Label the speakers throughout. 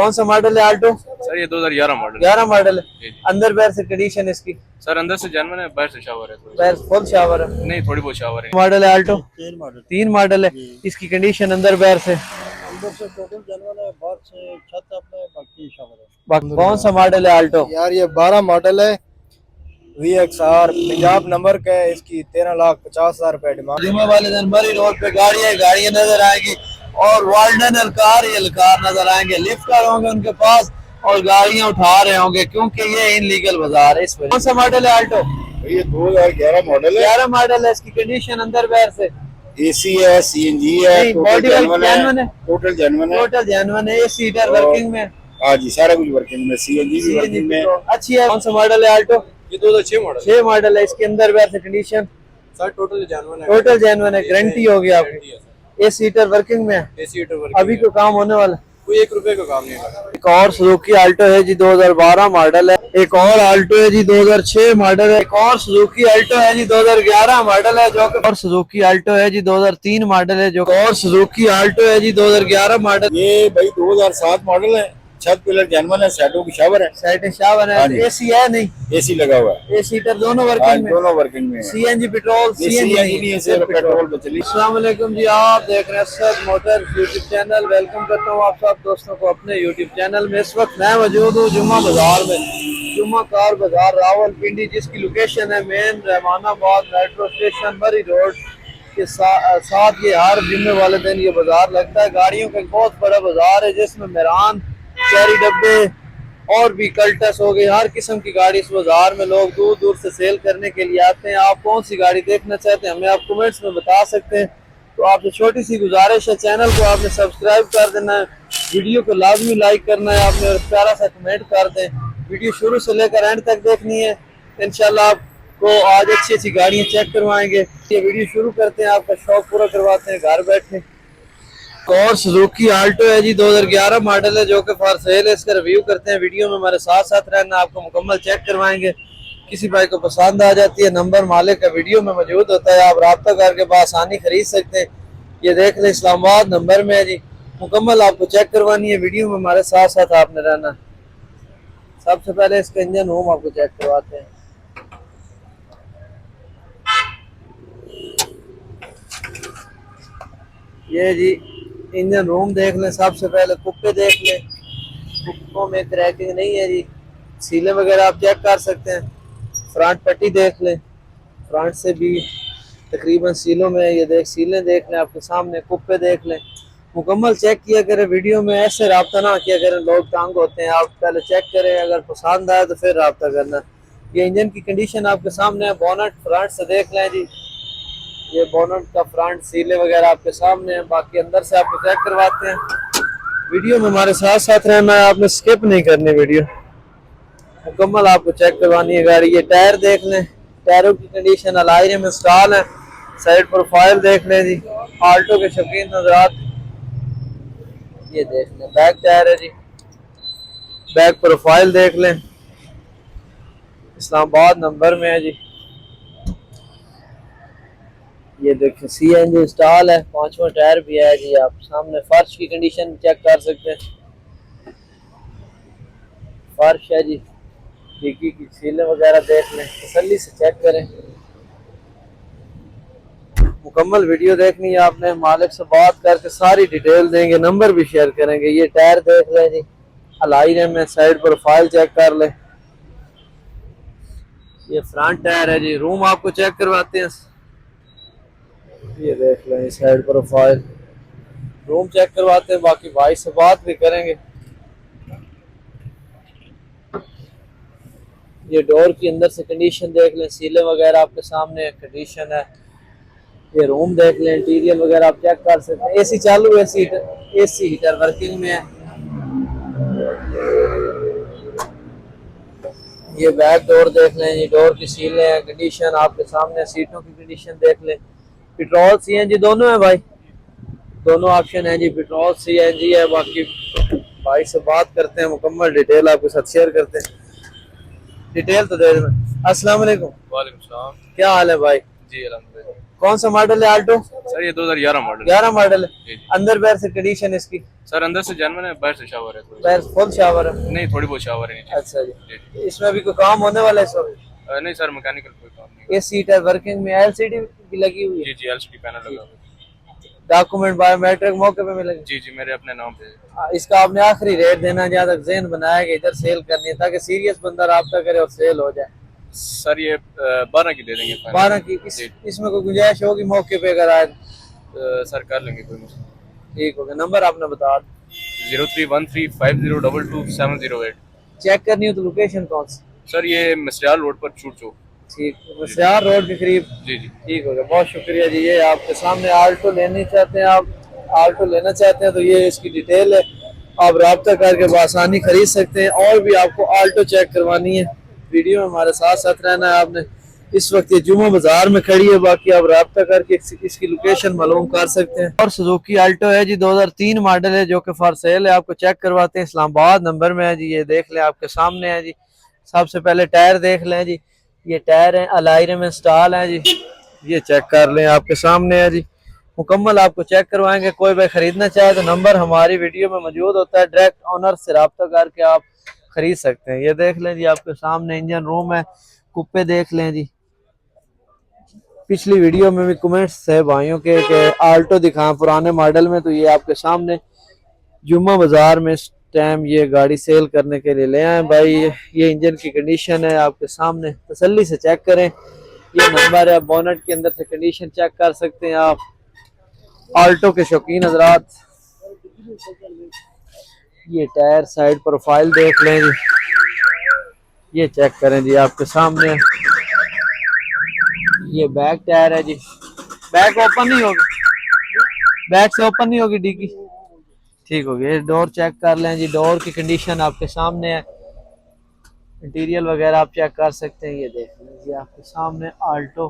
Speaker 1: कौन सा मॉडल है आल्टो?
Speaker 2: सर ये 2011 मॉडल।
Speaker 1: 11 मॉडल है। अंदर बाहर से कंडीशन इसकी?
Speaker 2: सर अंदर से जेन्युइन है, बाहर से शावर है।
Speaker 1: बाहर फुल शावर है?
Speaker 2: नहीं, थोड़ी बहुत शावर है।
Speaker 1: मॉडल है आल्टो? 3 मॉडल है। इसकी कंडीशन अंदर बाहर से?
Speaker 3: अंदर से टोटल जेन्युइन है, बाहर से छत अपने बाकी शावर है।
Speaker 1: कौन सा मॉडल है आल्टो?
Speaker 3: यार ये 12 मॉडल है, VXR पंजाब नंबर का है। इसकी 13,50,000 रुपए डिमांड।
Speaker 1: जुम्मे वाले दिन मरी रोड पे गाड़ियां नजर आएंगी और वाल्डन अलकार नजर आएंगे। लिफ्टर होंगे उनके पास और गाड़ियां उठा रहे होंगे क्योंकि ये इनलीगल बाजार है। इस वजह। कौन सा मॉडल है आल्टो?
Speaker 3: ये 2011 मॉडल है।
Speaker 1: 11 मॉडल है। इसकी कंडीशन अंदर बाहर से?
Speaker 3: AC है, CNG है,
Speaker 1: बॉडी जेन्युइन है।
Speaker 3: टोटल जेन्युइन है।
Speaker 1: टोटल जेन्युइन है। AC हीटर वर्किंग में?
Speaker 3: हाँ जी, सारा कुछ वर्किंग में। CNG भी वर्किंग में
Speaker 1: अच्छी है। कौन सा मॉडल है आल्टो?
Speaker 2: ये 2006 मॉडल।
Speaker 1: 6 मॉडल है। इसके अंदर बाहर से कंडीशन?
Speaker 2: सर टोटल जेन्युइन है।
Speaker 1: टोटल जेन्युइन है। गारंटी होगी आपकी? AC हीटर वर्किंग में?
Speaker 2: AC heater working.
Speaker 1: अभी को काम होने वाला?
Speaker 2: कोई 1 रुपए का काम नहीं लगा।
Speaker 1: एक और सुजुकी आल्टो है जी, 2012 मॉडल है। एक और आल्टो है जी, 2006 मॉडल है। एक और सुजुकी आल्टो है जी, 2011 मॉडल है। जो और सुजुकी आल्टो है जी, 2003 मॉडल है। जो और सुजुकी आल्टो है जी, 2011 मॉडल।
Speaker 3: ये भाई 2007 मॉडल है। छत पिलर जेन्युइन है, साइडों की शावर है।
Speaker 1: साइड शावर है। AC है? नहीं,
Speaker 3: AC लगा हुआ है।
Speaker 1: AC हीटर दोनों वर्किंग में?
Speaker 3: दोनों वर्किंग में।
Speaker 1: CNG petrol?
Speaker 3: CNG नहीं है, सिर्फ पेट्रोल पे चली।
Speaker 1: अस्सलाम वालेकुम जी, आप देख रहे हैं Asad motor YouTube channel. Welcome करता हूँ आप सब दोस्तों को अपने यूट्यूब चैनल में। इस वक्त मैं मौजूद हूँ जुम्मा बाजार में। जुम्मा कार बाजार रावलपिंडी, जिसकी लोकेशन है मेन रहमानाबाद मेट्रो स्टेशन मरी रोड के साथ ये हर जुम्मे वाले दिन ये बाजार लगता है। गाड़ियों का एक बहुत बड़ा बाजार है जिसमें मेरान, चेरी डब्बे और भी कल्टस हो गई, हर किस्म की गाड़ी इस बाजार में लोग दूर दूर से सेल करने के लिए आते हैं। आप कौन सी गाड़ी देखना चाहते हैं हमें आप कमेंट्स में बता सकते हैं। तो आपसे छोटी सी गुजारिश है, चैनल को आपने सब्सक्राइब कर देना है, वीडियो को लाजमी लाइक करना है आपने और प्यारा सा कमेंट कर दें। वीडियो शुरू से लेकर एंड तक देखनी है। इंशाल्लाह आपको आज अच्छी अच्छी गाड़ियाँ चेक करवाएंगे। ये वीडियो शुरू करते हैं, आपका शौक पूरा करवाते हैं घर बैठे। और सुजुकी आल्टो है जी, 2011 मॉडल है जो कि फॉर सेल है। इसका रिव्यू करते हैं। वीडियो में हमारे साथ साथ रहना, आपको मुकम्मल चेक करवाएंगे। किसी भाई को पसंद आ जाती है, नंबर मालिक का वीडियो में मौजूद होता है, आप रब्ता करके बआसानी खरीद सकते हैं। ये देख लें, इस्लामाबाद नंबर में है जी। मुकम्मल आपको चेक करवानी है, वीडियो में हमारे साथ साथ आपने रहना। सबसे पहले इसका इंजन रूम आपको चेक करवाते हैं। ये जी इंजन रूम देख लें। सबसे पहले कुप्पे देख लें, कुप्पों में क्रैकिंग नहीं है जी। सीलें वगैरह आप चेक कर सकते हैं। फ्रंट पट्टी देख लें, फ्रंट से भी तकरीबन सीलों में ये देख सीलें देख लें आपके सामने। कुप्पे देख लें, मुकम्मल चेक किया करें। वीडियो में ऐसे रब्ता ना किया करें, लोग तंग होते हैं। आप पहले चेक करें, अगर पसंद आए तो फिर रब्ता करना। ये इंजन की कंडीशन आपके सामने है। बोनट फ्रंट से देख लें जी, ये बोनट का फ्रंट सीले वगैरह आपके सामने है। बाकी अंदर से आपको चेक करवाते हैं। वीडियो में हमारे साथ साथ रहना है, आपने स्किप नहीं करनी, वीडियो मुकम्मल आपको चेक करवानी है गाड़ी। ये टायर देख लें, टायरों की कंडीशन अलाइरे में इंस्टॉल है। साइड प्रोफाइल देख लें जी, आल्टो के शौकीन नजरात। ये देख लें, बैक टायर है जी, बैक प्रोफाइल देख लें, इस्लामाबाद नंबर में है जी। ये देखिए CNG इंस्टॉल है, 5वां टायर भी है जी। आप सामने फर्श की कंडीशन चेक कर सकते हैं। फर्श है जी, डिग्गी की सीलें वगैरह देख लें, तसल्ली से चेक करें। मुकम्मल वीडियो देखनी है आपने, मालिक से बात करके सारी डिटेल देंगे, नंबर भी शेयर करेंगे। ये टायर देख लें जी, अलाइने में साइड प्रोफाइल चेक कर लें। ये फ्रंट टायर है जी। रूम आपको चेक करवाते हैं। ये देख लें, साइड प्रोफाइल, रूम चेक करवाते हैं। बाकी भाई से बात भी करेंगे। ये डोर की अंदर से कंडीशन देख लें, सीले वगैरह आपके सामने कंडीशन है। ये रूम देख लें, इंटीरियर वगैरह आप चेक कर सकते हैं। AC चालू है, AC हीटर वर्किंग में है। ये बैक डोर देख लें, ये डोर की सीलें हैं, कंडीशन आपके सामने। सीटों की कंडीशन देख लें। पेट्रोल CNG दोनों है भाई, दोनों ऑप्शन है जी, पेट्रोल CNG है। बाकी भाई से बात करते हैं, मुकम्मल डिटेल आपके साथ शेयर करते हैं। डिटेल तो दे देना। अस्सलाम वालेकुम।
Speaker 2: वालेकुम सलाम।
Speaker 1: क्या हाल है भाई?
Speaker 2: जी अल्हम्दुलिल्लाह।
Speaker 1: कौन सा मॉडल है आल्टो?
Speaker 2: सर ये 2011 मॉडल
Speaker 1: 11 मॉडल है।
Speaker 2: जी, जी।
Speaker 1: अंदर बाहर से कंडीशन इसकी?
Speaker 2: सर अंदर से जेन्युइन है, बाहर से शावर है थोड़ी।
Speaker 1: बाहर फुल शावर है?
Speaker 2: नहीं, थोड़ी बहुत शावर है नीचे।
Speaker 1: अच्छा जी। इसमें अभी कोई काम होने वाला है इस वक्त?
Speaker 2: नहीं सर, मैकेनिकल कोई काम नहीं।
Speaker 1: ये सीट है वर्किंग में, एलसीडी भी लगी हुई है?
Speaker 2: जी जी, एलसीडी पैनल लगा हुआ है।
Speaker 1: डॉक्यूमेंट बायोमेट्रिक मौके पे मिलेंगे?
Speaker 2: जी जी, मेरे अपने नाम पे।
Speaker 1: इसका आपने आखिरी रेट देना, जहाँ तक जहन बनाया कि इधर सेल करनी है, ताकि सीरियस बंदा राब्ता करे और सेल हो जाए।
Speaker 2: सर ये 12 की दे देंगे final।
Speaker 1: 12 की? इसमें कोई गुंजाइश होगी मौके पे अगर आए?
Speaker 2: सर कर लेंगे, कोई मसला
Speaker 1: ठीक हो गया। नंबर आपने बता दो।
Speaker 2: 03135022
Speaker 1: चेक करनी हो तो लोकेशन कौन सी?
Speaker 2: सर ये मस्याल रोड पर छूट चौक।
Speaker 1: ठीक, मस्यार रोड के करीब।
Speaker 2: जी जी।
Speaker 1: ठीक हो गया, बहुत शुक्रिया जी। ये आपके सामने आल्टो लेनी चाहते हैं, आप आल्टो लेना चाहते हैं तो ये इसकी डिटेल है, आप राब्ता करके बआसानी खरीद सकते हैं। और भी आपको आल्टो चेक करवानी है, वीडियो में हमारे साथ साथ रहना है आपने। इस वक्त ये जुम्मा बाजार में खड़ी है, बाकी आप राब्ता करके इसकी लोकेशन मालूम कर सकते हैं। और सुजुकी आल्टो है जी, 2003 मॉडल है, जो कि फॉर सेल है। आपको चेक करवाते हैं, इस्लामाबाद नंबर में है जी। ये देख लें, आपके सामने है जी। सबसे पहले टायर देख लें जी, ये टायर है अलायरे में इंस्टॉल है जी। ये चेक कर लें, आपके सामने है जी। मुकम्मल आपको चेक करवाएंगे। कोई भाई खरीदना चाहे तो नंबर हमारी वीडियो में मौजूद होता है, डायरेक्ट ऑनर से रब्ता करके आप खरीद सकते हैं। ये देख लें जी, आपके सामने इंजन रूम है, कुप्पे देख लें जी। पिछली वीडियो में भी कमेंट्स है भाइयों के आल्टो दिखाएं पुराने मॉडल में, तो ये आपके सामने जुम्मा बाजार में इस टाइम ये गाड़ी सेल करने के लिए ले आए भाई। ये इंजन की कंडीशन है, आपके सामने तसल्ली से चेक करें। ये नंबर है, बोनट के अंदर से कंडीशन चेक कर सकते हैं आप, आल्टो के शौकीन हजरात। ये टायर साइड प्रोफाइल देख लें जी, ये चेक करें जी, आपके सामने। ये बैक टायर है जी, बैक ओपन नहीं होगी, बैक से ओपन नहीं होगी डिग्गी। ठीक हो गया। डोर चेक कर लें जी, डोर की कंडीशन आपके सामने है, इंटीरियर वगैरह आप चेक कर सकते हैं। ये देख लें जी, आपके सामने आल्टो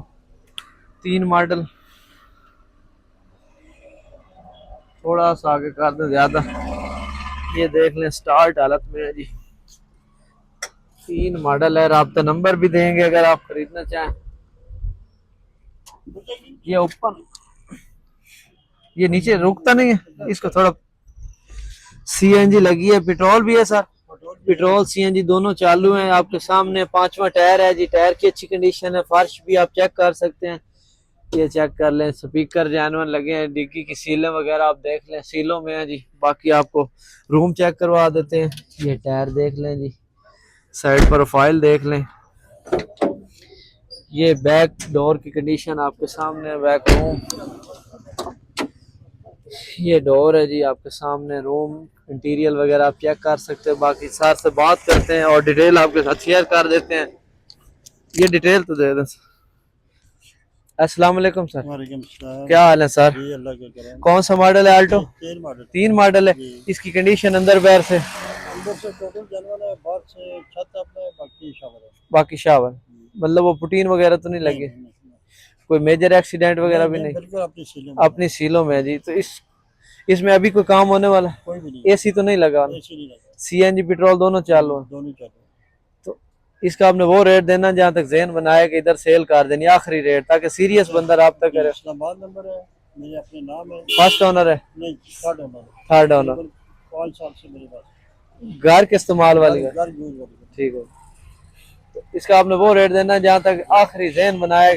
Speaker 1: 3 मॉडल। थोड़ा सा आगे कर दें ज्यादा, ये देख लें स्टार्ट हालत में है जी। 3 मॉडल है, राब्ता नंबर भी देंगे अगर आप खरीदना चाहें। ये ऊपर, ये नीचे रुकता नहीं है, इसको थोड़ा। सीएनजी लगी है, पेट्रोल भी है सर, पेट्रोल सीएनजी दोनों चालू हैं। आपके सामने 5वां टायर है जी, टायर की अच्छी कंडीशन है। फर्श भी आप चेक कर सकते हैं, ये चेक कर लें। स्पीकर जानवर लगे हैं, डिग्गी की सीलें वगैरह आप देख लें, सीलों में है जी। बाकी आपको रूम चेक करवा देते हैं। ये टायर देख लें जी, साइड प्रोफाइल देख लें। ये बैक डोर की कंडीशन आपके सामने, बैक रूम। ये डोर है जी, आपके सामने रूम, इंटीरियर वगैरह आप चेक कर सकते हैं। बाकी सर से बात करते हैं और डिटेल आपके साथ शेयर कर देते हैं। ये डिटेल तो दे दें। अस्सलाम वालेकुम सर।
Speaker 4: वालेकुम सलाम।
Speaker 1: क्या हाल है सर?
Speaker 4: जी अल्लाह के करम।
Speaker 1: कौन सा मॉडल है आल्टो?
Speaker 4: 3
Speaker 1: मॉडल है। इसकी कंडीशन अंदर बाहर से?
Speaker 4: अंदर से टोटल जानवर है, बाहर से छत अपने, बाकी शावर है।
Speaker 1: बाकी शावर, मतलब वो पुटीन वगैरह तो नहीं लगे? कोई मेजर एक्सीडेंट वगैरह भी नहीं?
Speaker 4: बिल्कुल
Speaker 1: अपनी सीलों में है जी। तो इसमें अभी कोई काम होने वाला?
Speaker 4: कोई भी नहीं,
Speaker 1: एसी तो नहीं लगा?
Speaker 4: एसी नहीं लगा,
Speaker 1: सीएनजी पेट्रोल दोनों चालू है?
Speaker 4: दोनों चालू।
Speaker 1: तो इसका आपने वो रेट देना जहाँ तक जहन बनाया कि इधर सेल कर देनी, आखिरी रेट, ताकि सीरियस बंदा राब्ता करे।
Speaker 4: इस्लामाबाद नंबर है, मेरे अपने नाम है।
Speaker 1: फर्स्ट ओनर है?
Speaker 4: नहीं, थर्ड ओनर।
Speaker 1: Third owner.
Speaker 4: 5 साल से मेरे पास
Speaker 1: घर के इस्तेमाल वाली है?
Speaker 4: घर यूज वाली।
Speaker 1: ठीक है। तो इसका आपने वो रेट देना जहाँ तक आखिरी जहन बनाया।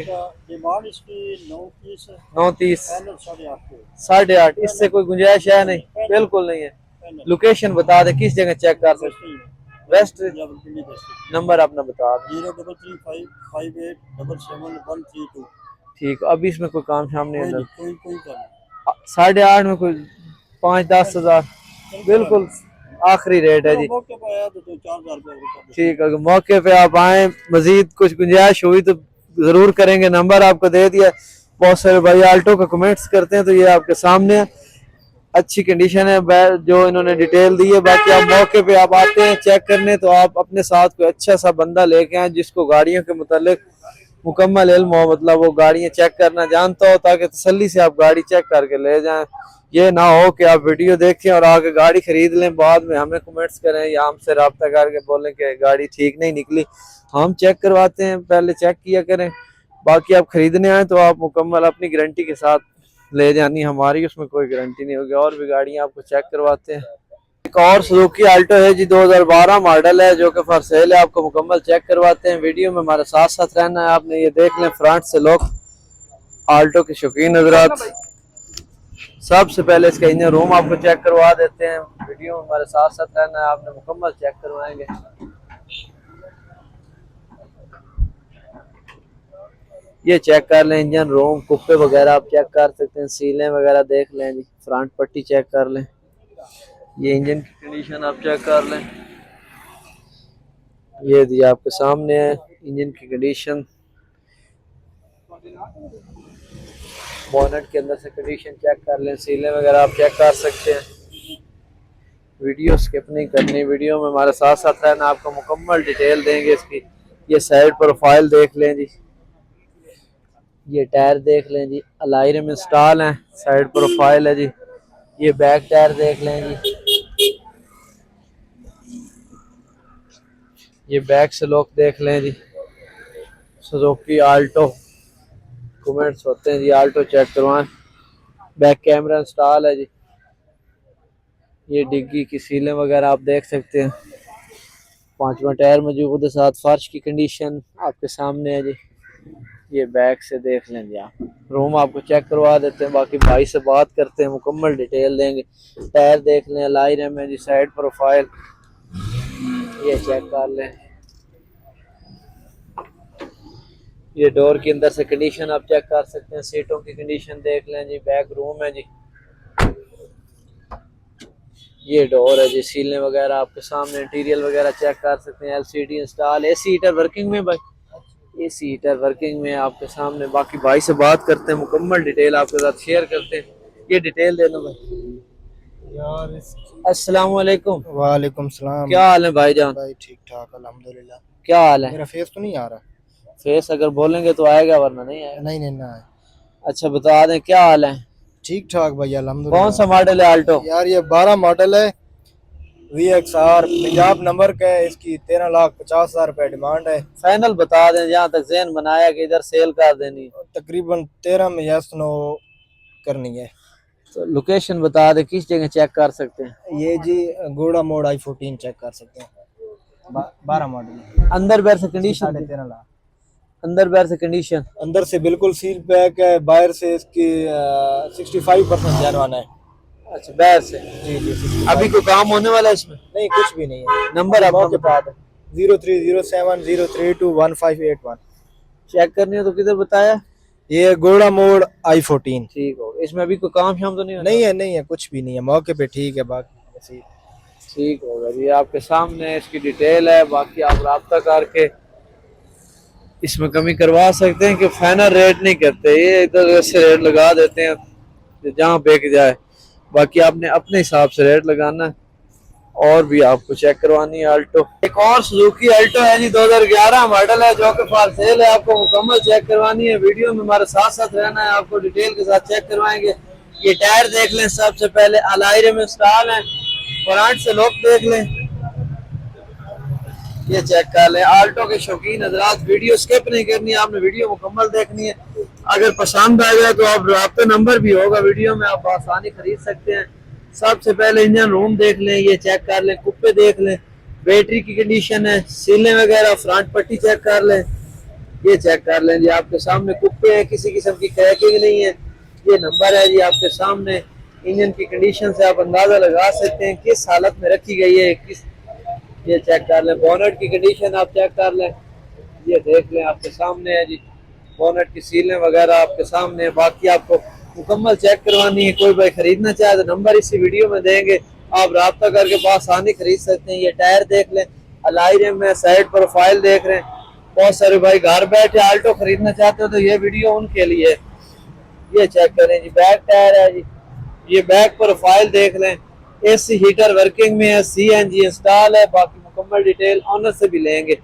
Speaker 4: डिमांड इसकी 930 है,
Speaker 1: 930,
Speaker 4: फाइनल 8.5।
Speaker 1: 8.5, इससे कोई गुंजाइश है नहीं? बिल्कुल नहीं है। लोकेशन बता दे, किस जगह चेक कर सकते हैं? वेस्ट। नंबर अपना बता दें।
Speaker 4: 033558777132।
Speaker 1: ठीक, अभी इसमें कोई काम शाम नहीं है?
Speaker 4: कोई काम
Speaker 1: 8.5 में कोई 5-10 हज़ार बिल्कुल आखिरी रेट है जी।
Speaker 4: मौके पे आया तो 4,000 रुपये।
Speaker 1: ठीक है, मौके पे आप आए, मजीद कुछ गुंजाइश हुई तो जरूर करेंगे। नंबर आपको दे दिया। बहुत सारे भाई आल्टो का कमेंट्स करते हैं, तो ये आपके सामने है, अच्छी कंडीशन है जो इन्होंने डिटेल दी है। बाकी आप मौके पे आप आते हैं चेक करने, तो आप अपने साथ कोई अच्छा सा बंदा लेके आए जिसको गाड़ियों के मुतालिक मुकम्मल इल्म हो, मतलब वो गाड़ियाँ चेक करना जानता हो, ताकि तसल्ली से आप गाड़ी चेक करके ले जाएं। ये ना हो कि आप वीडियो देखें और आगे गाड़ी खरीद लें, बाद में हमें कमेंट्स करें या हमसे रब्ता करके बोलें कि गाड़ी ठीक नहीं निकली। हम चेक करवाते हैं, पहले चेक किया करें, बाकी आप खरीदने आए तो आप मुकम्मल अपनी गारंटी के साथ ले जानी, हमारी उसमें कोई गारंटी नहीं होगी। और भी गाड़ियां आपको चेक करवाते हैं। एक और सुजुकी आल्टो है जी, 2012 मॉडल है, जो कि फॉर सेल है। आपको मुकम्मल चेक करवाते हैं, वीडियो में हमारे साथ साथ रहना है आपने। ये देख लें फ्रंट से लोग आल्टो के शौकीन हजरात। सबसे पहले इसका इंजन रूम आपको चेक करवा देते हैं, वीडियो में हमारे साथ साथ रहना है आपने, मुकम्मल चेक करवाएंगे। ये चेक कर लें इंजन रूम, कुप्पे वगैरह आप चेक कर सकते हैं, सीलें वगैरह देख लें जी, फ्रंट पट्टी चेक कर लें। ये इंजन की कंडीशन आप चेक कर लें, ये दी आपके सामने है इंजन की कंडीशन। बोनट के अंदर से कंडीशन चेक कर लें, सीलें वगैरह आप चेक कर सकते हैं। वीडियो स्किप नहीं करनी, वीडियो में हमारे साथ साथ रहना, आपको मुकम्मल डिटेल देंगे इसकी। ये साइड प्रोफाइल देख लें जी, ये टायर देख लें जी, अलॉय रिम इंस्टॉल है, साइड प्रोफाइल है जी। ये बैक टायर देख लें जी, ये बैक से लुक देख लें जी। सुजुकी आल्टो कमेंट्स होते हैं जी, आल्टो चेक करवाएं। बैक कैमरा इंस्टॉल है जी। ये डिग्गी की सीलें वगैरह आप देख सकते हैं, 5वां टायर मौजूद है, साथ फर्श की कंडीशन आपके सामने है जी। ये बैक से देख लें जी, आप रूम आपको चेक करवा देते हैं। बाकी भाई से बात करते हैं, मुकम्मल डिटेल देंगे। टायर देख लें, अलॉय रिम है जी, साइड प्रोफाइल ये चेक कर लें। ये डोर के अंदर से कंडीशन आप चेक कर सकते हैं, सीटों की कंडीशन देख लें जी। बैक रूम है जी, ये डोर है जी, सीलें वगैरह आपके सामने, इंटीरियर वगैरह चेक कर सकते हैं। LCD install, AC heater working में भाई, एसी हीटर वर्किंग में आपके सामने। बाकी भाई से बात करते हैं, मुकम्मल डिटेल आपके साथ शेयर करते हैं। ये डिटेल दे दो भाई
Speaker 3: यार।
Speaker 1: अस्सलाम वालेकुम।
Speaker 3: वालेकुम सलाम।
Speaker 1: क्या हाल है भाईजान?
Speaker 3: भाई ठीक ठाक अल्हम्दुलिल्लाह।
Speaker 1: क्या हाल है?
Speaker 3: मेरा फेस तो नहीं आ रहा?
Speaker 1: फेस अगर बोलेंगे तो आएगा, वरना नहीं आएगा।
Speaker 3: नहीं नहीं ना।
Speaker 1: अच्छा बता दें, क्या हाल है?
Speaker 3: ठीक ठाक भाई अल्हम्दुलिल्लाह।
Speaker 1: कौन सा मॉडल है आल्टो?
Speaker 3: यार ये 12 मॉडल है, VXR पंजाब नंबर का है। इसकी 13,50,000 रुपए डिमांड है।
Speaker 1: फाइनल बता दें, जहाँ तक जहन बनाया कि इधर सेल कर देनी,
Speaker 3: तकरीबन 13 में यस नो करनी है।
Speaker 1: तो लोकेशन बता दें, किस जगह चेक कर सकते हैं?
Speaker 3: ये जी गोड़ा मोड़ i14 चेक कर सकते हैं, 12 मॉडल।
Speaker 1: अंदर बैर से कंडीशन,
Speaker 3: 13.5 लाख।
Speaker 1: अंदर बैर से कंडीशन,
Speaker 3: अंदर से बिल्कुल सील पैक है, बाहर से इसकी 65% जानवाना है।
Speaker 1: अच्छा बैर से।
Speaker 3: जी जी।
Speaker 1: अभी कोई काम होने वाला है इसमें?
Speaker 3: नहीं कुछ भी नहीं है।
Speaker 1: नंबर आपके पास
Speaker 3: 03070321
Speaker 1: चेक करनी है तो किधर बताया?
Speaker 3: ये गोड़ा मोड़ i14।
Speaker 1: ठीक हो, इसमें अभी कोई काम शाम तो नहीं होता?
Speaker 3: नहीं है कुछ भी नहीं है, मौके पे ठीक है। बाकी
Speaker 1: ठीक होगा जी, आपके सामने इसकी डिटेल है। बाकी आप राब्ता करके इसमें कमी करवा सकते हैं, कि फाइनल रेट नहीं करते, ये इधर से रेट लगा देते हैं जहाँ बेच जाए। बाकी आपने अपने हिसाब से रेट लगाना है। और भी आपको चेक करवानी है आल्टो। एक और सुजुकी आल्टो है जी, 2011 मॉडल है, जो कि फॉर सेल है। आपको मुकम्मल चेक करवानी है, वीडियो में हमारे साथ साथ रहना है, आपको डिटेल के साथ चेक करवाएंगे। ये टायर देख लें, सबसे पहले अलॉय रिम इंस्टॉल है, फ्रंट से लुक देख लें, ये चेक कर लें। आल्टो के शौकीन हजरात, वीडियो स्किप नहीं करनी है, आपने वीडियो मुकम्मल देखनी है। अगर पसंद आ जाए तो आप राब्ता नंबर भी होगा वीडियो में, आप आसानी खरीद सकते हैं। सबसे पहले इंजन रूम देख लें, ये चेक कर लें, कुप्पे देख लें, बैटरी की कंडीशन है, सीलें वगैरह, फ्रंट पट्टी चेक कर लें, ये चेक कर लें जी। आपके सामने कुप्पे हैं, किसी किस्म की क्रैकिंग नहीं है। ये नंबर है जी आपके सामने। इंजन की कंडीशन से आप अंदाजा लगा सकते हैं किस हालत में रखी गई है, किस, ये चेक कर लें। बोनट की कंडीशन आप चेक कर लें, ये देख लें, आपके सामने है जी। बोनट की सीलें वगैरह आपके सामने है। बाकी आपको मुकम्मल चेक करवानी है। कोई भाई खरीदना चाहे तो नंबर इसी वीडियो में देंगे, आप राब्ता करके आसानी खरीद सकते हैं। ये टायर देख लें, अलॉय रिम में, साइड प्रोफाइल देख रहे हैं। बहुत सारे भाई घर बैठे आल्टो खरीदना चाहते हो तो ये वीडियो उनके लिए। ये चेक करें जी, बैक टायर है जी, ये बैक प्रोफाइल देख लें, एसी हीटर वर्किंग में है, CNG इंस्टॉल है। बाकी मुकम्मल डिटेल ऑनर से भी लेंगे।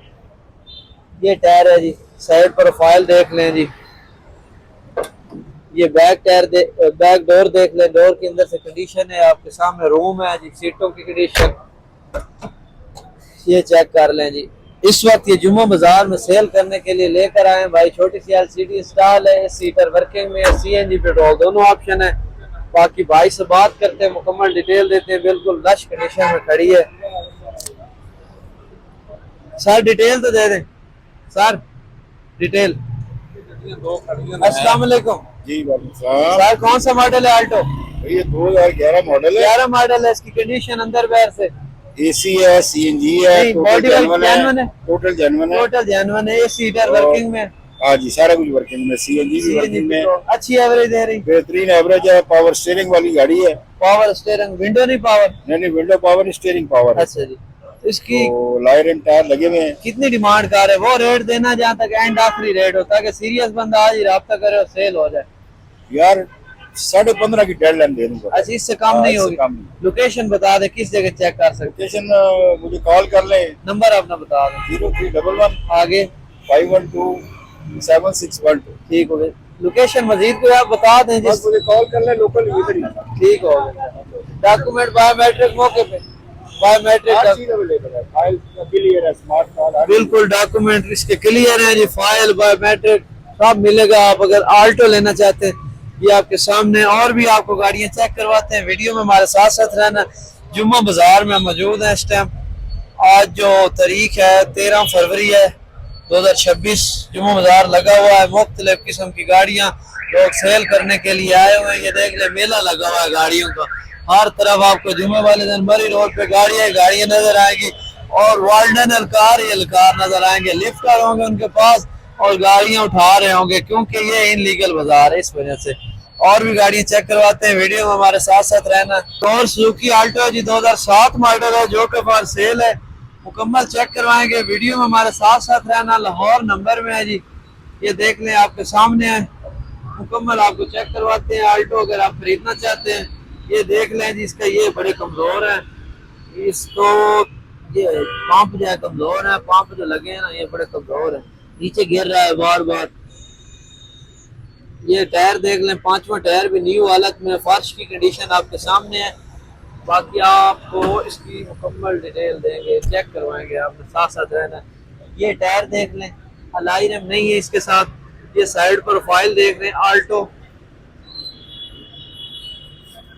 Speaker 1: ये टायर है जी, साइड प्रोफाइल देख लें जी। ये बैक टायर बैक डोर देख लें, डोर के अंदर से कंडीशन है, आपके सामने रूम है जी। सीटों की कंडीशन ये चेक कर लें जी। इस वक्त ये जुम्मा बाजार में सेल करने के लिए लेकर आए हैं भाई। छोटी सी एलसीडी स्टॉल है, सीटर वर्किंग में है, सीएनजी पेट्रोल दोनों ऑप्शन है। बाकी भाई से बात करते हैं, मुकम्मल डिटेल देते हैं। बिल्कुल रश कंडीशन में खड़ी है। सर डिटेल तो दे दें सर, डिटेल। अस्सलाम वालेकुम
Speaker 5: जी वालेकुम सलाम।
Speaker 1: सर, कौन सा मॉडल है आल्टो?
Speaker 5: ये 2011 मॉडल है।
Speaker 1: 11 मॉडल है। इसकी कंडीशन अंदर बाहर से
Speaker 5: एसी है, सीएनजी है,
Speaker 1: नहीं,
Speaker 5: टोटल
Speaker 1: बॉडी
Speaker 5: जेन्युइन
Speaker 1: जेन्युइन
Speaker 5: है,
Speaker 1: है।
Speaker 5: टोटल जेन्युइन है।
Speaker 1: टोटल जेन्युइन है। ये सीटर वर्किंग में,
Speaker 5: हाँ जी, सारा कुछ वर्किंग में, सीएनजी भी वर्किंग में,
Speaker 1: अच्छी एवरेज दे रही।
Speaker 5: बेहतरीन एवरेज है। पावर स्टीयरिंग वाली गाड़ी है।
Speaker 1: पावर स्टीयरिंग, विंडो नहीं पावर?
Speaker 5: नहीं, विंडो पावर, स्टीयरिंग पावर है।
Speaker 1: अच्छा जी। तो इसकी
Speaker 5: तो लायर एंड टायर लगे हुए हैं।
Speaker 1: कितनी डिमांड कर रहे? वो रेट देना जहाँ तक एंड आखिरी रेट होता है कि सीरियस बंदा आज ही राब्ता करे और सेल हो जाए।
Speaker 5: यार 15.5 की डेडलाइन दे दूंगा।
Speaker 1: अच्छा, इससे कम नहीं होगी? लोकेशन बता दे, किस जगह चेक कर सकते?
Speaker 5: लोकेशन मुझे कॉल कर लें।
Speaker 1: नंबर अपना बता दो।
Speaker 5: 0311
Speaker 1: आगे
Speaker 5: 512 7612।
Speaker 1: ठीक हो गया। लोकेशन मजीद को आप बता दें
Speaker 5: बस मुझे कॉल कर लें, लोकल इधर ही।
Speaker 1: ठीक हो गया। डॉक्यूमेंट बायोमेट्रिक मौके पे, बायोमेट्रिक
Speaker 5: हर चीज अवेलेबल है। फाइल क्लियर है, स्मार्ट कार्ड
Speaker 1: बिल्कुल डॉक्यूमेंट इसके क्लियर है जी। फाइल बायोमेट्रिक सब मिलेगा। आप अगर आल्टो लेना चाहते हैं, ये आपके सामने। और भी आपको गाड़ियां चेक करवाते हैं। वीडियो में हमारे साथ साथ रहना। जुम्मा बाजार में मौजूद है इस टाइम। आज जो तारीख है 13 फरवरी है 2026। जुम्मा बाजार लगा हुआ है। मुख्तलिफ किस्म की गाड़ियां लोग सेल करने के लिए आए हुए हैं। ये देख ले, मेला लगा हुआ है गाड़ियों का। हर तरफ आपको जुम्मे वाले दिन बड़ी रोड पे गाड़ियां नजर आएंगी और वाल्डन अलकार नजर आएंगे। लिफ्टर होंगे उनके पास और गाड़ियां उठा रहे होंगे, क्योंकि ये इनलीगल बाजार है, इस वजह से। और भी गाड़ियां चेक करवाते हैं। वीडियो में हमारे साथ साथ रहना। और सुजुकी आल्टो जी 2007 मॉडल है, जो कि फॉर सेल है। मुकम्मल चेक करवाएंगे। वीडियो में हमारे साथ साथ रहना। लाहौर नंबर में है जी, ये देख लें, आपके सामने है। मुकम्मल आपको चेक करवाते हैं। आल्टो अगर आप खरीदना चाहते हैं, ये देख लें जी। इसका ये बड़े कमजोर है, इसको ये पंप जो है कमजोर है। पंप जो लगे हैं ना, ये बड़े कमजोर है, नीचे गिर रहा है बार बार। ये टायर देख लें, 5वां टायर भी न्यू हालत में। फर्श की कंडीशन आपके सामने है। बाकी आपको इसकी मुकम्मल डिटेल देंगे, चेक करवाएंगे। आपने साथ साथ रहना। ये टायर देख लें, अलाई रम नहीं है इसके साथ। ये साइड प्रोफाइल देख लें आल्टो।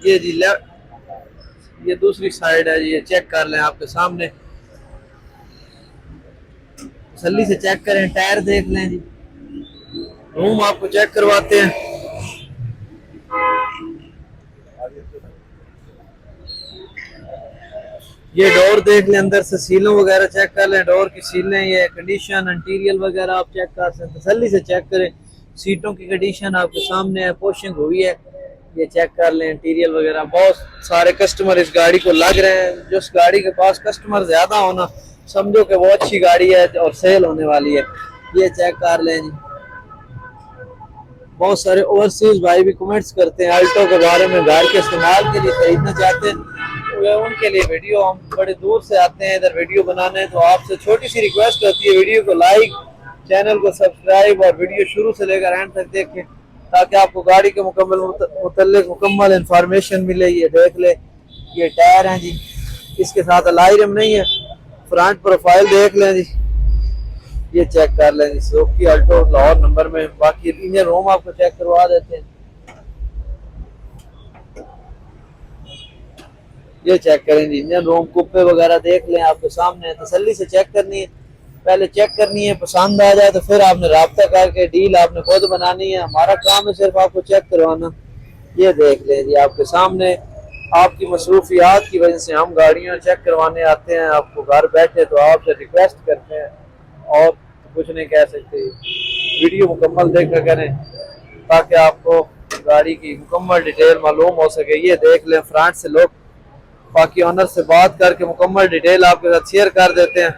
Speaker 1: ये जी लेफ्ट, ये दूसरी साइड है, ये चेक कर लें आपके सामने। तसल्ली से चेक करें। टायर देख लें जी। रूम आपको चेक करवाते हैं। ये डोर देख लें, अंदर से सीलों वगैरह चेक कर लें। डोर की सीलें, ये कंडीशन, इंटीरियर वगैरह आप चेक कर सकते हैं। तसल्ली से चेक करें। सीटों की कंडीशन आपके सामने है, पोशिंग हुई है, ये चेक कर लें। इंटीरियर वगैरह, बहुत सारे कस्टमर इस गाड़ी को लग रहे हैं। जिस गाड़ी के पास कस्टमर ज्यादा होना, समझो कि वो अच्छी गाड़ी है और सेल होने वाली है। ये चेक कर लें जी। बहुत सारे ओवरसीज भाई भी कमेंट्स करते हैं आल्टो के बारे में, घर के इस्तेमाल के लिए खरीदना चाहते हैं, तो उनके लिए वीडियो, हम बड़े दूर से आते हैं इधर वीडियो बनाने, तो आपसे छोटी सी रिक्वेस्ट होती है, वीडियो को लाइक, चैनल को सब्सक्राइब और वीडियो शुरू से लेकर एंड तक देखें, ताकि आपको गाड़ी के मुकम्मल इंफॉर्मेशन मिले। ये देख ले, ये टायर हैं जी, इसके साथ अलाई रम नहीं है। फ्रंट प्रोफाइल देख लें जी, ये चेक कर लें जी। सुजुकी अल्टो लाहौर नंबर में। बाकी इंजन रूम आपको चेक करवा देते हैं। ये चेक करें जी, इंजन रूम, कुप्पे वगैरह देख लें, आपके सामने है। तसल्ली से चेक करनी है, पहले चेक करनी है, पसंद आ जाए तो फिर आपने राब्ता करके डील आपने खुद बनानी है। हमारा काम है सिर्फ आपको चेक करवाना। ये देख लें जी, आपके सामने। आपकी मसरूफियात की वजह से हम गाड़ियाँ चेक करवाने आते हैं आपको घर बैठे, तो आपसे रिक्वेस्ट करते हैं और कुछ नहीं कह सकते। वीडियो मुकम्मल देखा करें ताकि आपको गाड़ी की मुकम्मल डिटेल मालूम हो सके। ये देख लें, फ्रंट से लोग, बाकी ऑनर से बात करके मुकम्मल डिटेल आपके साथ शेयर कर देते हैं,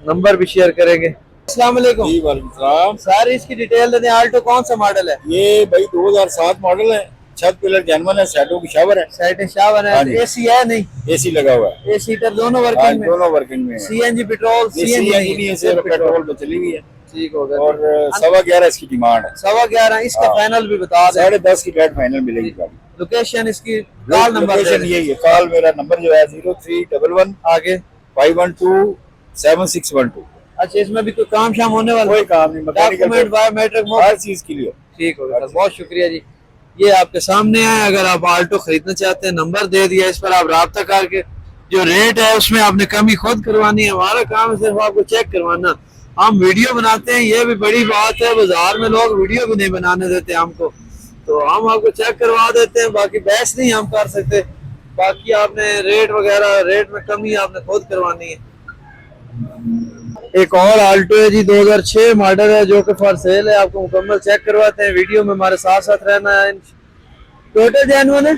Speaker 1: नंबर भी शेयर करेंगे। अस्सलाम वालेकुम।
Speaker 5: जी वालेकुम सलाम।
Speaker 1: सर इसकी डिटेल दे दें। आल्टो कौन सा मॉडल है?
Speaker 5: ये भाई 2007 मॉडल है। छत पिलर जेन्युइन है, साइडों की शावर है,
Speaker 1: साइड शावर है, एसी है नहीं?
Speaker 5: एसी लगा हुआ है,
Speaker 1: एसी सीटर दोनों वर्किंग में?
Speaker 5: दोनों वर्किंग में।
Speaker 1: CNG petrol?
Speaker 5: सीएनजी नहीं है, सिर्फ पेट्रोल पे चली हुई है।
Speaker 1: ठीक हो गया।
Speaker 5: और 11.25 इसकी डिमांड है।
Speaker 1: 11.25 इसका फाइनल भी बता दें।
Speaker 5: 10.5 की डेट फाइनल मिलेगी गाड़ी।
Speaker 1: लोकेशन इसकी, कॉल नंबर
Speaker 5: यही है। कॉल मेरा नंबर जो है 0311
Speaker 1: आगे
Speaker 5: 512 7612।
Speaker 1: अच्छा, इसमें भी कोई काम शाम होने वाला?
Speaker 5: कोई काम नहीं, मैकेनिकल
Speaker 1: डॉक्यूमेंट बायोमेट्रिक
Speaker 5: हर चीज के लिए।
Speaker 1: ठीक हो गया सर, बहुत शुक्रिया जी। ये आपके सामने है, अगर आप आल्टो खरीदना चाहते हैं नंबर दे दिया, इस पर आप राब्ता करके जो रेट है उसमें आपने कमी खुद करवानी है। हमारा काम है सिर्फ आपको चेक करवाना। हम वीडियो बनाते हैं, ये भी बड़ी बात है, बाजार में लोग वीडियो भी नहीं बनाने देते हमको, तो हम आपको चेक करवा देते हैं। बाकी बहस नहीं हम कर सकते, बाकी आपने रेट वगैरह, रेट में कमी आपने खुद करवानी है। एक और आल्टो है जी, 2006 मॉडल है, जो कि फॉर सेल है। आपको मुकम्मल चेक करवाते हैं, वीडियो में हमारे साथ साथ रहना है। टोटल जेन्युइन है,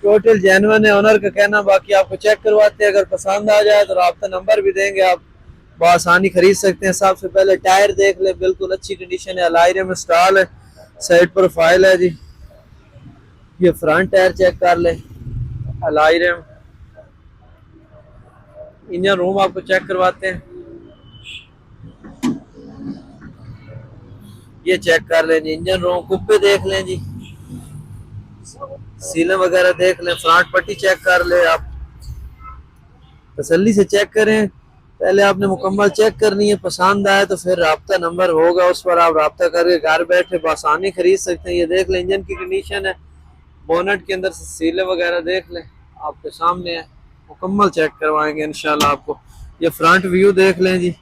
Speaker 1: टोटल जेन्युइन है, ओनर का कहना। बाकी आपको चेक करवाते हैं, अगर पसंद आ जाए तो राब्ता नंबर भी देंगे, आप बआसानी खरीद सकते हैं। सबसे पहले टायर देख ले, बिल्कुल अच्छी कंडीशन है, अलाइरे में स्टॉल है, साइड प्रोफाइल है जी। ये फ्रंट टायर चेक कर ले, अलाइरे में। इंजन रूम आपको चेक करवाते हैं, ये चेक कर लें जी। इंजन रूम, कुप्पे देख लें जी, सीलें वगैरह देख लें, फ्रंट पट्टी चेक कर ले। आप तसल्ली से चेक करें, पहले आपने मुकम्मल चेक करनी है। पसंद आए तो फिर राब्ता नंबर होगा, उस पर आप राब्ता करके घर बैठे बआसानी खरीद सकते हैं। ये देख लें, इंजन की कंडीशन है, बोनट के अंदर से सीलें वगैरह देख लें, आपके सामने है। मुकम्मल चेक करवाएंगे इंशाल्लाह आपको। ये फ्रंट व्यू देख लें जी,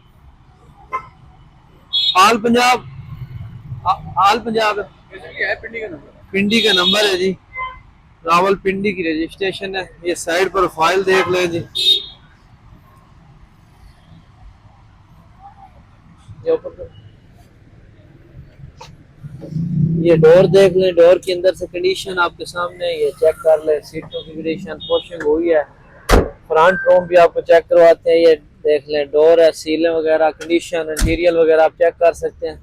Speaker 1: आल पंजाब, आल पंजाब है, पिंडी का नंबर है जी, रावलपिंडी की रजिस्ट्रेशन है। ये साइड प्रोफाइल देख लें जी, ये डोर देख लें, डोर के अंदर से कंडीशन आपके सामने है, ये चेक कर लें। सीटों की कंडीशन, पोर्शिंग हुई है। फ्रंट रूम भी आपको चेक करवाते हैं, ये देख लें, डोर है, सीलें वगैरह, कंडीशन, इंटीरियर वगैरह आप चेक कर सकते हैं।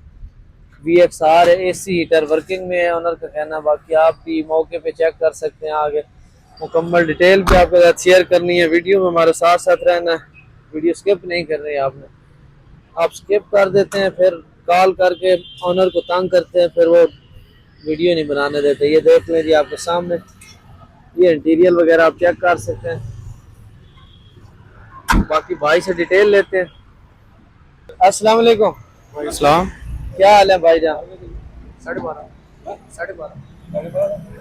Speaker 1: VXR है, AC हीटर वर्किंग में है, ओनर का कहना। बाकी आप भी मौके पे चेक कर सकते हैं। आगे मुकम्मल डिटेल भी आपके साथ शेयर करनी है, वीडियो में हमारे साथ साथ रहना है। वीडियो स्किप नहीं कर रही आपने, आप स्किप कर देते हैं, फिर कॉल करके ओनर को तंग करते हैं, फिर वो वीडियो नहीं बनाने देते। ये देख लें जी आपके सामने, ये इंटीरियर वगैरह आप चेक कर सकते हैं। बाकी भाई से डिटेल लेते हैं। अस्सलाम वालेकुम।
Speaker 3: इस्लाम
Speaker 1: क्या हाल है भाईजान?
Speaker 3: 12.5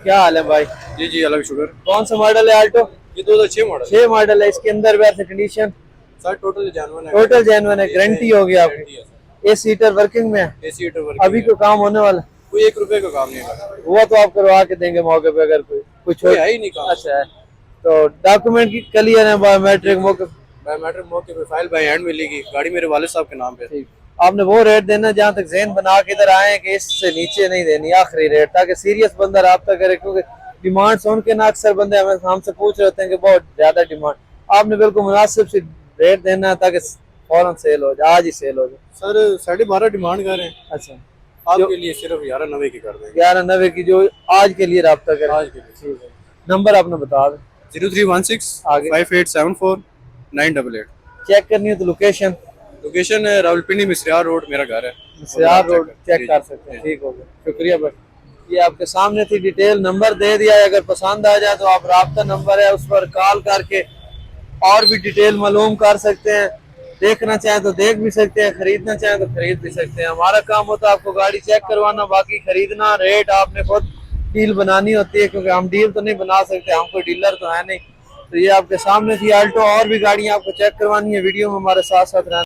Speaker 1: क्या हाल है भाई?
Speaker 3: जी जी, अलग शुगर।
Speaker 1: कौन सा मॉडल है आल्टो?
Speaker 3: ये 2006 मॉडल
Speaker 1: 6 मॉडल है, इसके अंदर वैसे कंडीशन
Speaker 3: सर टोटल जेन्युइन है।
Speaker 1: टोटल जेन्युइन है, गारंटी होगी आपकी। AC हीटर वर्किंग में है,
Speaker 3: AC हीटर वर्किंग
Speaker 1: अभी कोई काम होने वाला?
Speaker 3: कोई 1 रुपए का काम नहीं लगा,
Speaker 1: हुआ तो आप करवा के देंगे मौके पे, अगर कोई कुछ हो।
Speaker 3: है ही नहीं काम।
Speaker 1: अच्छा है, तो डॉक्यूमेंट की क्लियर है, बायोमेट्रिक मौके?
Speaker 3: बायोमेट्रिक मौके पे फाइल बाय हैंड मिलेगी, गाड़ी मेरे वालिद साहब के नाम पे।
Speaker 1: ठीक, आपने वो रेट देना जहाँ तक जहन बना के इधर आए कि इससे नीचे नहीं देनी, आखिरी रेट, ताकि सीरियस बंदा राब्ता करे। क्योंकि डिमांड सुन के ना अक्सर बंदे हमें हमसे पूछ रहे होते हैं कि बहुत ज्यादा डिमांड। आपने बिल्कुल मुनासिब से रेट देना है ताकि फौरन सेल हो जाए, आज ही सेल हो जाए।
Speaker 3: सर 12.5 डिमांड कर रहे हैं,
Speaker 1: अच्छा,
Speaker 3: आपके लिए सिर्फ 11.90 की कर देंगे।
Speaker 1: 11.90 की, जो आज के लिए राब्ता करें।
Speaker 3: आज के लिए
Speaker 1: नंबर आपने बता दें।
Speaker 3: 0316
Speaker 1: आगे
Speaker 3: 5874 988।
Speaker 1: चेक करनी है तो लोकेशन
Speaker 3: लोकेशन है रावलपिंडी मिसरियार रोड, मेरा घर है।
Speaker 1: सियार रोड, चेक कर सकते हैं। ठीक हो गया, शुक्रिया भाई। ये आपके सामने थी डिटेल, नंबर दे दिया है, अगर पसंद आ जाए तो आप राब्ता नंबर है उस पर कॉल करके और भी डिटेल मालूम कर सकते हैं। देखना चाहें तो देख भी सकते हैं, खरीदना चाहें तो खरीद भी सकते हैं। हमारा काम होता है आपको गाड़ी चेक करवाना, बाकी खरीदना, रेट आपने खुद डील बनानी होती है, क्योंकि हम डील तो नहीं बना सकते, हम कोई डीलर तो है नहीं। तो ये आपके सामने थी आल्टो, और भी गाड़ियां आपको चेक करवानी है, वीडियो में हमारे साथ साथ रहना।